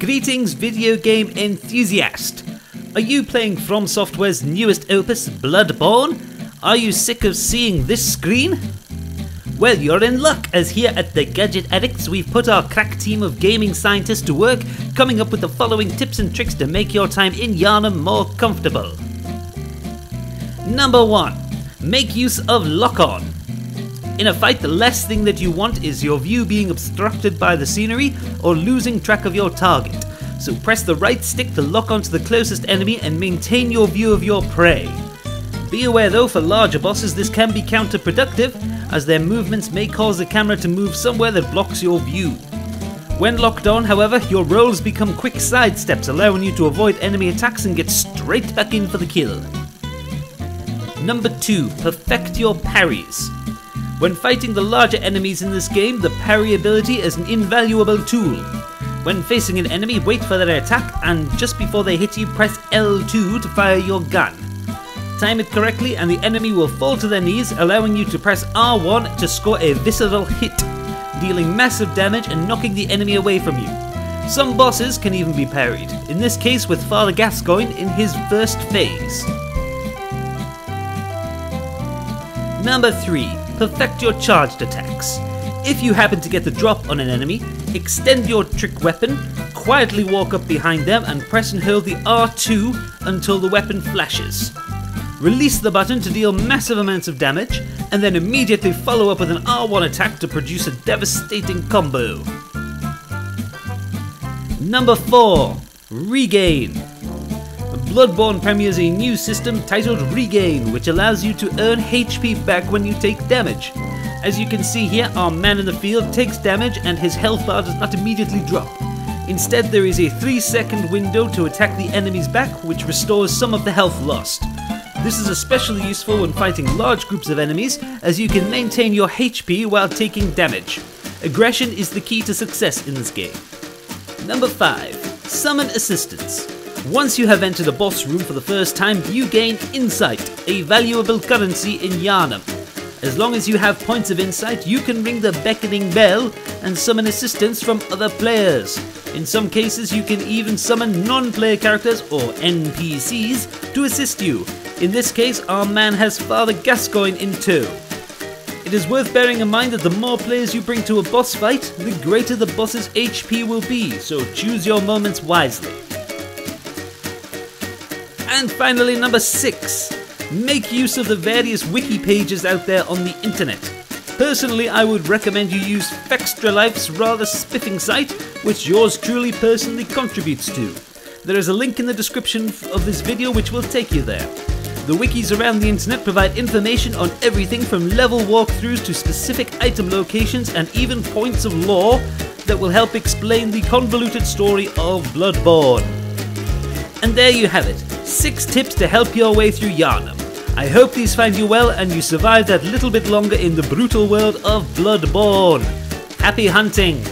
Greetings video game enthusiast! Are you playing From Software's newest opus, Bloodborne? Are you sick of seeing this screen? Well, you're in luck, as here at the Gadget Addicts we've put our crack team of gaming scientists to work coming up with the following tips and tricks to make your time in Yharnam more comfortable. Number 1. Make use of lock-on. In a fight, the last thing that you want is your view being obstructed by the scenery or losing track of your target. So press the right stick to lock onto the closest enemy and maintain your view of your prey. Be aware though, for larger bosses this can be counterproductive, as their movements may cause the camera to move somewhere that blocks your view. When locked on, however, your rolls become quick sidesteps, allowing you to avoid enemy attacks and get straight back in for the kill. Number 2. Perfect your parries. When fighting the larger enemies in this game, the parry ability is an invaluable tool. When facing an enemy, wait for their attack, and just before they hit you, press L2 to fire your gun. Time it correctly and the enemy will fall to their knees, allowing you to press R1 to score a visceral hit, dealing massive damage and knocking the enemy away from you. Some bosses can even be parried, in this case with Father Gascoigne in his first phase. Number 3. Perfect your charged attacks. If you happen to get the drop on an enemy, extend your trick weapon, quietly walk up behind them and press and hold the R2 until the weapon flashes. Release the button to deal massive amounts of damage, and then immediately follow up with an R1 attack to produce a devastating combo. Number 4. Regain. Bloodborne premieres a new system titled Regain, which allows you to earn HP back when you take damage. As you can see here, our man in the field takes damage and his health bar does not immediately drop. Instead, there is a 3-second window to attack the enemy's back, which restores some of the health lost. This is especially useful when fighting large groups of enemies, as you can maintain your HP while taking damage. Aggression is the key to success in this game. Number 5. Summon assistance. Once you have entered a boss room for the first time, you gain insight, a valuable currency in Yharnam. As long as you have points of insight, you can ring the beckoning bell and summon assistance from other players. In some cases, you can even summon non-player characters, or NPCs, to assist you. In this case, our man has Father Gascoigne in tow. It is worth bearing in mind that the more players you bring to a boss fight, the greater the boss's HP will be, so choose your moments wisely. And finally, number 6. Make use of the various wiki pages out there on the internet. Personally, I would recommend you use Fextralife's rather spiffing site, which yours truly personally contributes to. There is a link in the description of this video which will take you there. The wikis around the internet provide information on everything from level walkthroughs to specific item locations and even points of lore that will help explain the convoluted story of Bloodborne. And there you have it, 6 tips to help your way through Yharnam. I hope these find you well and you survive that little bit longer in the brutal world of Bloodborne. Happy hunting!